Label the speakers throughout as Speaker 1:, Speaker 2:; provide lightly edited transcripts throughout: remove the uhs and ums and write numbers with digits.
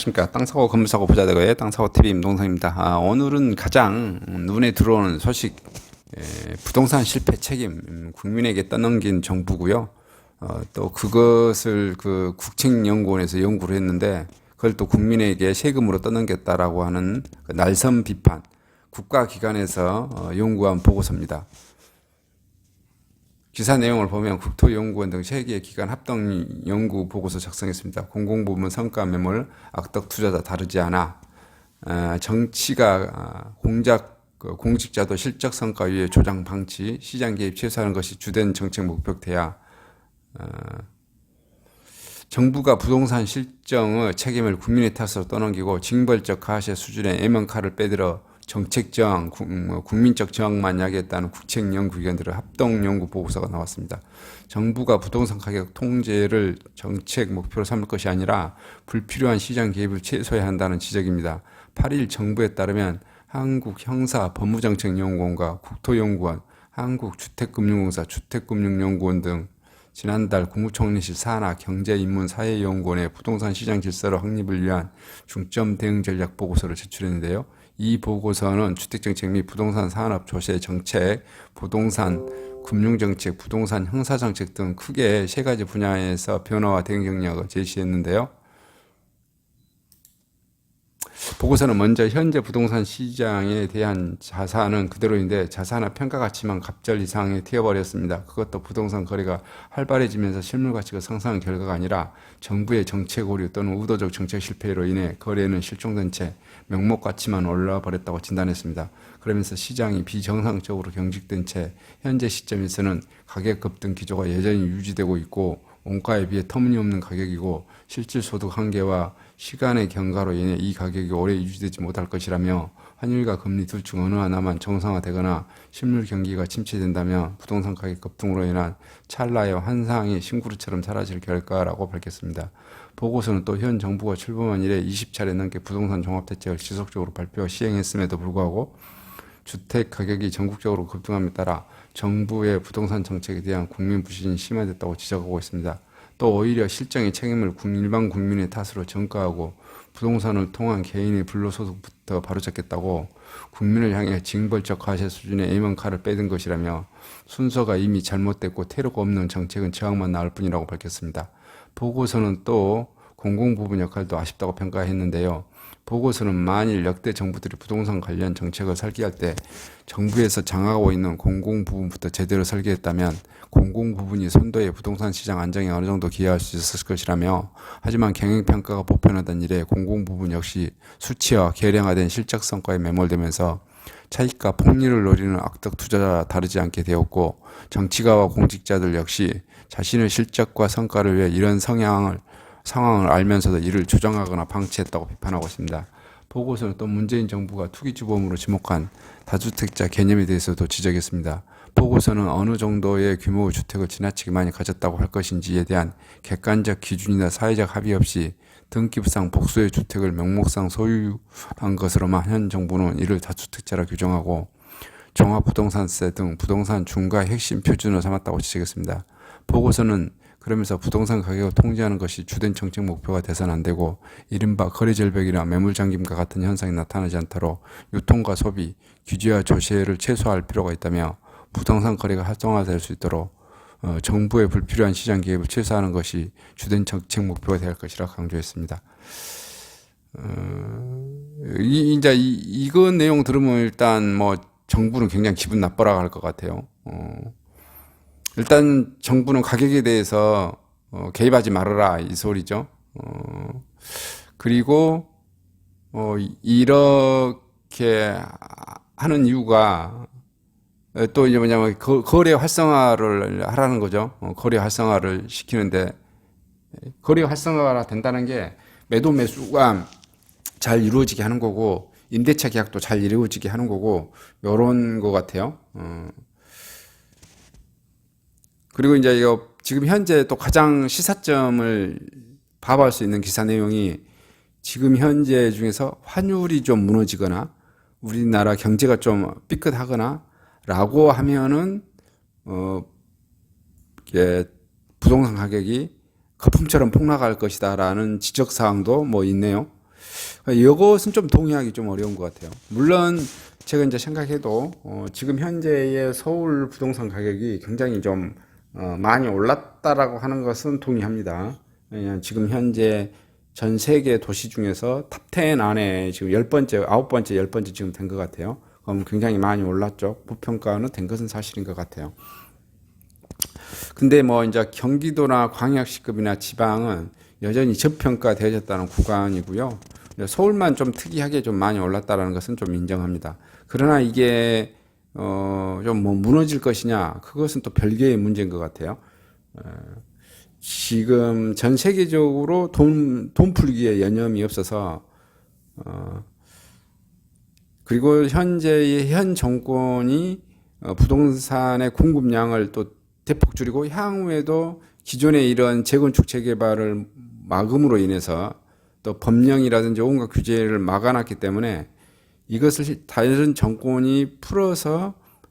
Speaker 1: 안녕하십니까. 땅사고 건물사고 부자대거의 땅사고TV 임동성입니다. 오늘은 가장 눈에 들어오는 소식, 부동산 실패 책임 국민에게 떠넘긴 정부고요. 또 그것을 그 국책연구원에서 연구를 했는데 그걸 또 국민에게 세금으로 떠넘겼다라고 하는 그 날선 비판, 국가기관에서 연구한 보고서입니다. 기사 내용을 보면 국토연구원 등 세 개의 기관 합동 연구 보고서 작성했습니다. 공공부문 성과 매물, 악덕 투자자 다르지 않아. 정치가 공직자도 실적 성과 위에 조장 방치, 시장 개입 최소화하는 것이 주된 정책 목표태야. 정부가 부동산 실정의 책임을 국민의 탓으로 떠넘기고 징벌적 가세 수준의 애먼칼을 빼들어 정책 저항, 국민적 저항만 야기했다는 국책연구기관들의 합동연구 보고서가 나왔습니다. 정부가 부동산 가격 통제를 정책 목표로 삼을 것이 아니라 불필요한 시장 개입을 최소화해야 한다는 지적입니다. 8일 정부에 따르면 한국형사법무정책연구원과 국토연구원, 한국주택금융공사, 주택금융연구원 등 지난달 국무총리실 산하 경제인문사회연구원의 부동산 시장 질서를 확립을 위한 중점 대응 전략 보고서를 제출했는데요. 이 보고서는 주택정책 및 부동산 산업 조세 정책, 부동산 금융정책, 부동산 형사정책 등 크게 세 가지 분야에서 변화와 대응 전략을 제시했는데요. 보고서는 먼저 현재 부동산 시장에 대한 자산은 그대로인데 자산의 평가 가치만 갑절 이상에 튀어버렸습니다. 그것도 부동산 거래가 활발해지면서 실물 가치가 상승한 결과가 아니라 정부의 정책 오류 또는 의도적 정책 실패로 인해 거래는 실종된 채 명목 가치만 올라 버렸다고 진단했습니다. 그러면서 시장이 비정상적으로 경직된 채 현재 시점에서는 가격 급등 기조가 여전히 유지되고 있고 원가에 비해 터무니없는 가격이고 실질 소득 한계와 시간의 경과로 인해 이 가격이 오래 유지되지 못할 것이라며 환율과 금리 둘 중 어느 하나만 정상화되거나 실물 경기가 침체된다면 부동산 가격 급등으로 인한 찰나의 환상이 싱그루처럼 사라질 결과라고 밝혔습니다. 보고서는 또 현 정부가 출범한 이래 20차례 넘게 부동산 종합대책을 지속적으로 발표 시행했음에도 불구하고 주택 가격이 전국적으로 급등함에 따라 정부의 부동산 정책에 대한 국민 불신이 심화됐다고 지적하고 있습니다. 또 오히려 실정의 책임을 일반 국민의 탓으로 전가하고 부동산을 통한 개인의 불로소득부터 바로잡겠다고 국민을 향해 징벌적 과세 수준의 애먼칼을 빼든 것이라며 순서가 이미 잘못됐고 태도가 없는 정책은 저항만 나올 뿐이라고 밝혔습니다. 보고서는 또 공공부문 역할도 아쉽다고 평가했는데요. 보고서는 만일 역대 정부들이 부동산 관련 정책을 설계할 때 정부에서 장악하고 있는 공공부문부터 제대로 설계했다면 공공부문이 선도의 부동산 시장 안정에 어느 정도 기여할 수 있었을 것이라며 하지만 경영평가가 보편화된 이래 공공부문 역시 수치화, 계량화된 실적 성과에 매몰되면서 차익과 폭리를 노리는 악덕 투자자와 다르지 않게 되었고 정치가와 공직자들 역시 자신의 실적과 성과를 위해 이런 상황을 알면서도 이를 조정하거나 방치했다고 비판하고 있습니다. 보고서는 또 문재인 정부가 투기주범으로 지목한 다주택자 개념에 대해서도 지적했습니다. 보고서는 어느 정도의 규모의 주택을 지나치게 많이 가졌다고 할 것인지에 대한 객관적 기준이나 사회적 합의 없이 등기부상 복수의 주택을 명목상 소유한 것으로만 현 정부는 이를 다주택자라 규정하고 종합부동산세 등 부동산 중과 핵심 표준으로 삼았다고 지적했습니다. 보고서는 그러면서 부동산 가격을 통제하는 것이 주된 정책 목표가 돼서는 안 되고 이른바 거래절벽이나 매물잠김과 같은 현상이 나타나지 않도록 유통과 소비, 규제와 조세를 최소화할 필요가 있다며 부동산 거래가 활성화될 수 있도록 정부의 불필요한 시장 개입을 최소화하는 것이 주된 정책 목표가 될 것이라 강조했습니다. 이거 내용 들으면 일단 뭐 정부는 굉장히 기분 나빠라 할 것 같아요. 일단 정부는 가격에 대해서 개입하지 말아라 이 소리죠. 그리고 이렇게 하는 이유가 또 이제 뭐냐면 거래 활성화를 하라는 거죠. 거래 활성화를 시키는데 거래 활성화가 된다는 게 매도 매수가 잘 이루어지게 하는 거고 임대차 계약도 잘 이루어지게 하는 거고 이런 거 같아요. 그리고 이제 이거 지금 현재 또 가장 시사점을 봐볼 수 있는 기사 내용이 지금 현재 중에서 환율이 좀 무너지거나 우리나라 경제가 좀 삐끗하거나 라고 하면은 이게 부동산 가격이 거품처럼 폭락할 것이다라는 지적 사항도 뭐 있네요. 이것은 좀 동의하기 좀 어려운 것 같아요. 물론 제가 이제 생각해도 지금 현재의 서울 부동산 가격이 굉장히 좀 많이 올랐다라고 하는 것은 동의합니다. 왜냐하면 지금 현재 전 세계 도시 중에서 탑10 안에 지금 10번째, 9번째, 10번째 지금 된 것 같아요. 그럼 굉장히 많이 올랐죠. 부평가는 된 것은 사실인 것 같아요. 근데 뭐 이제 경기도나 광역시급이나 지방은 여전히 저평가되어졌다는 구간이고요. 서울만 좀 특이하게 좀 많이 올랐다는 것은 좀 인정합니다. 그러나 이게 좀 뭐 무너질 것이냐, 그것은 또 별개의 문제인 것 같아요. 지금 전 세계적으로 돈 풀기에 여념이 없어서 그리고 현재의 현 정권이 부동산의 공급량을 또 대폭 줄이고 향후에도 기존의 이런 재건축 재개발을 막음으로 인해서 또 법령이라든지 온갖 규제를 막아놨기 때문에 이것을 다른 정권이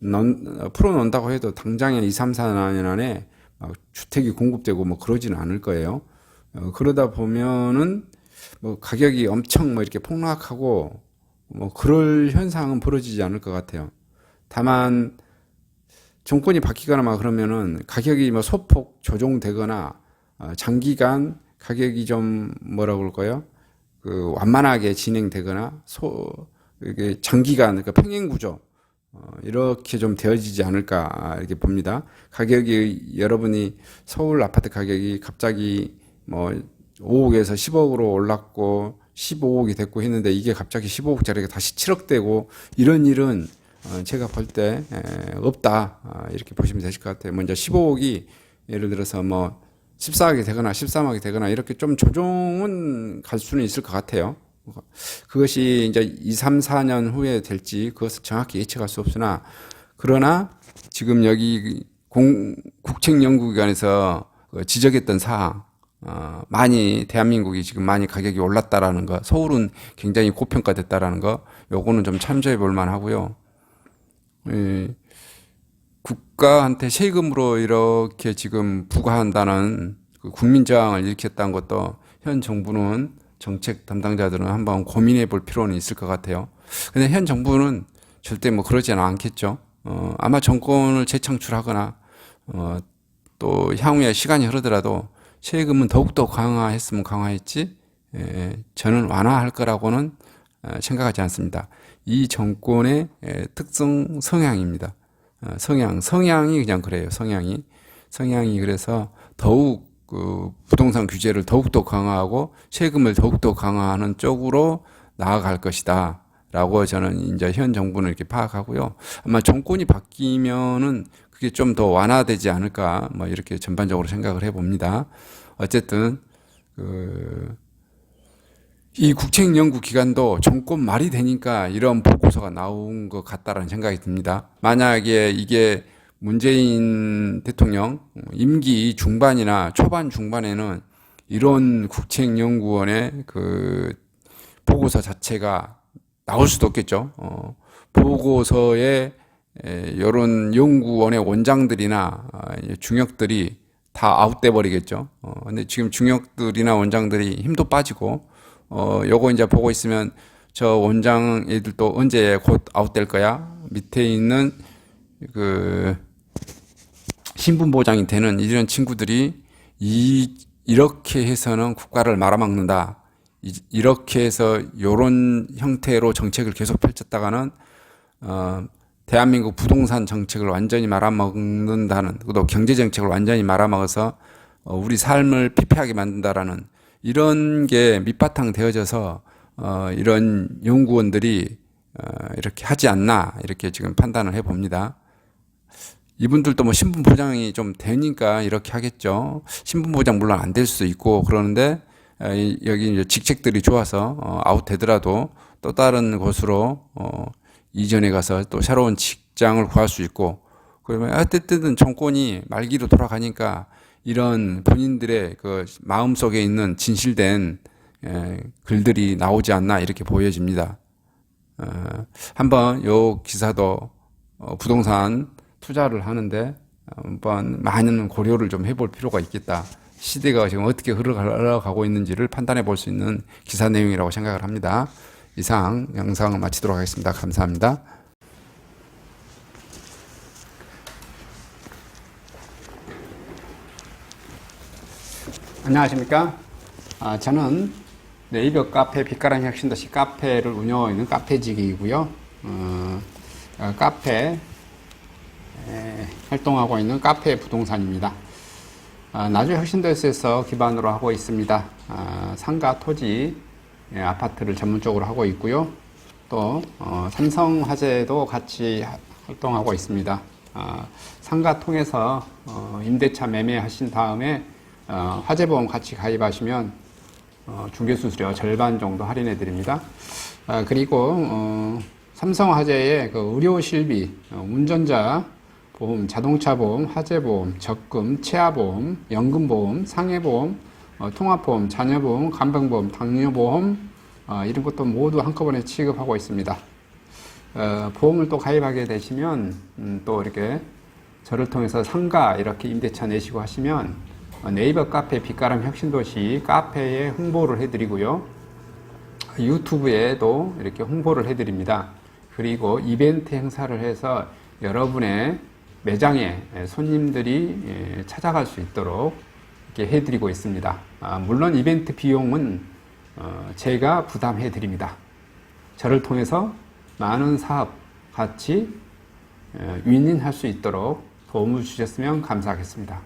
Speaker 1: 풀어놓는다고 해도 당장에 2, 3, 4년 안에 주택이 공급되고 뭐 그러지는 않을 거예요. 그러다 보면은 뭐 가격이 엄청 뭐 이렇게 폭락하고 뭐 그럴 현상은 벌어지지 않을 것 같아요. 다만 정권이 바뀌거나 막 그러면은 가격이 뭐 소폭 조정되거나 장기간 가격이 좀 뭐라고 그럴까요? 그 완만하게 진행되거나 이게 장기간 그러니까 평행 구조 이렇게 좀 되어지지 않을까 이렇게 봅니다. 가격이 여러분이 서울 아파트 가격이 갑자기 뭐 5억에서 10억으로 올랐고 15억이 됐고 했는데 이게 갑자기 15억짜리가 다시 7억 되고 이런 일은 제가 볼 때 없다 이렇게 보시면 되실 것 같아요. 먼저 15억이 예를 들어서 뭐 14억이 되거나 13억이 되거나 이렇게 좀 조정은 갈 수는 있을 것 같아요. 그것이 이제 2, 3, 4년 후에 될지 그것을 정확히 예측할 수 없으나 그러나 지금 여기 국책연구기관에서 지적했던 사항 많이 대한민국이 지금 많이 가격이 올랐다라는 거, 서울은 굉장히 고평가됐다라는 거, 요거는 좀 참조해 볼 만하고요. 국가한테 세금으로 이렇게 지금 부과한다는 그 국민저항을 일으켰다는 것도 현 정부는 정책 담당자들은 한번 고민해 볼 필요는 있을 것 같아요. 근데 현 정부는 절대 뭐 그러지는 않겠죠. 아마 정권을 재창출하거나 또 향후에 시간이 흐르더라도 세금은 더욱더 강화했으면 강화했지 저는 완화할 거라고는 생각하지 않습니다. 이 정권의 특성 성향입니다. 성향이 그냥 그래요. 성향이 그래서 더욱 그 부동산 규제를 더욱더 강화하고 세금을 더욱더 강화하는 쪽으로 나아갈 것이다. 라고 저는 이제 현 정부는 이렇게 파악하고요. 아마 정권이 바뀌면은 그게 좀 더 완화되지 않을까, 뭐 이렇게 전반적으로 생각을 해봅니다. 어쨌든, 이 국책연구기관도 정권 말이 되니까 이런 보고서가 나온 것 같다라는 생각이 듭니다. 만약에 이게 문재인 대통령 임기 중반이나 초반 중반에는 이런 국책연구원의 그 보고서 자체가 나올 수도 없겠죠. 보고서에 이런 연구원의 원장들이나 중역들이 다 아웃돼 버리겠죠. 근데 지금 중역들이나 원장들이 힘도 빠지고, 요거 이제 보고 있으면 저 원장 애들도 언제 곧 아웃될 거야? 밑에 있는 그 신분 보장이 되는 이런 친구들이 이렇게 해서는 국가를 말아먹는다. 이렇게 해서 요런 형태로 정책을 계속 펼쳤다가는 대한민국 부동산 정책을 완전히 말아먹는다는, 또 경제 정책을 완전히 말아먹어서 우리 삶을 피폐하게 만든다라는 이런 게 밑바탕 되어져서 이런 연구원들이 이렇게 하지 않나 이렇게 지금 판단을 해봅니다. 이분들도 뭐 신분 보장이 좀 되니까 이렇게 하겠죠. 신분 보장 물론 안 될 수도 있고 그러는데 여기 이제 직책들이 좋아서 아웃되더라도 또 다른 곳으로 이전에 가서 또 새로운 직장을 구할 수 있고, 그러면 어쨌든 정권이 말기로 돌아가니까 이런 본인들의 그 마음속에 있는 진실된 글들이 나오지 않나 이렇게 보여집니다. 한번 요 기사도 부동산 투자를 하는데 한번 많은 고려를 좀 해볼 필요가 있겠다 시대가 지금 어떻게 흘러가고 있는지를 판단해 볼 수 있는 기사 내용이라고 생각을 합니다. 이상 영상을 마치도록 하겠습니다. 감사합니다. 안녕하십니까? 저는 네이버 카페 빛가람 혁신도시 카페를 운영하고 있는 카페직이고요. 카페 활동하고 있는 카페 부동산입니다. 나주 혁신도시에서 기반으로 하고 있습니다. 상가, 토지, 아파트를 전문적으로 하고 있고요. 또 삼성화재도 같이 활동하고 있습니다. 상가 통해서 임대차 매매하신 다음에 화재보험 같이 가입하시면 중개수수료 절반 정도 할인해 드립니다. 그리고 삼성화재의 그 의료실비, 운전자 보험, 자동차 보험, 화재보험, 적금, 치아보험, 연금보험, 상해보험, 통합보험, 자녀보험, 간병보험, 당뇨보험 이런 것도 모두 한꺼번에 취급하고 있습니다. 보험을 또 가입하게 되시면 또 이렇게 저를 통해서 상가 이렇게 임대차 내시고 하시면 네이버 카페 빛가람 혁신도시 카페에 홍보를 해드리고요. 유튜브에도 이렇게 홍보를 해드립니다. 그리고 이벤트 행사를 해서 여러분의 매장에 손님들이 찾아갈 수 있도록 이렇게 해드리고 있습니다. 물론 이벤트 비용은 제가 부담해 드립니다. 저를 통해서 많은 사업 같이 윈윈할 수 있도록 도움을 주셨으면 감사하겠습니다.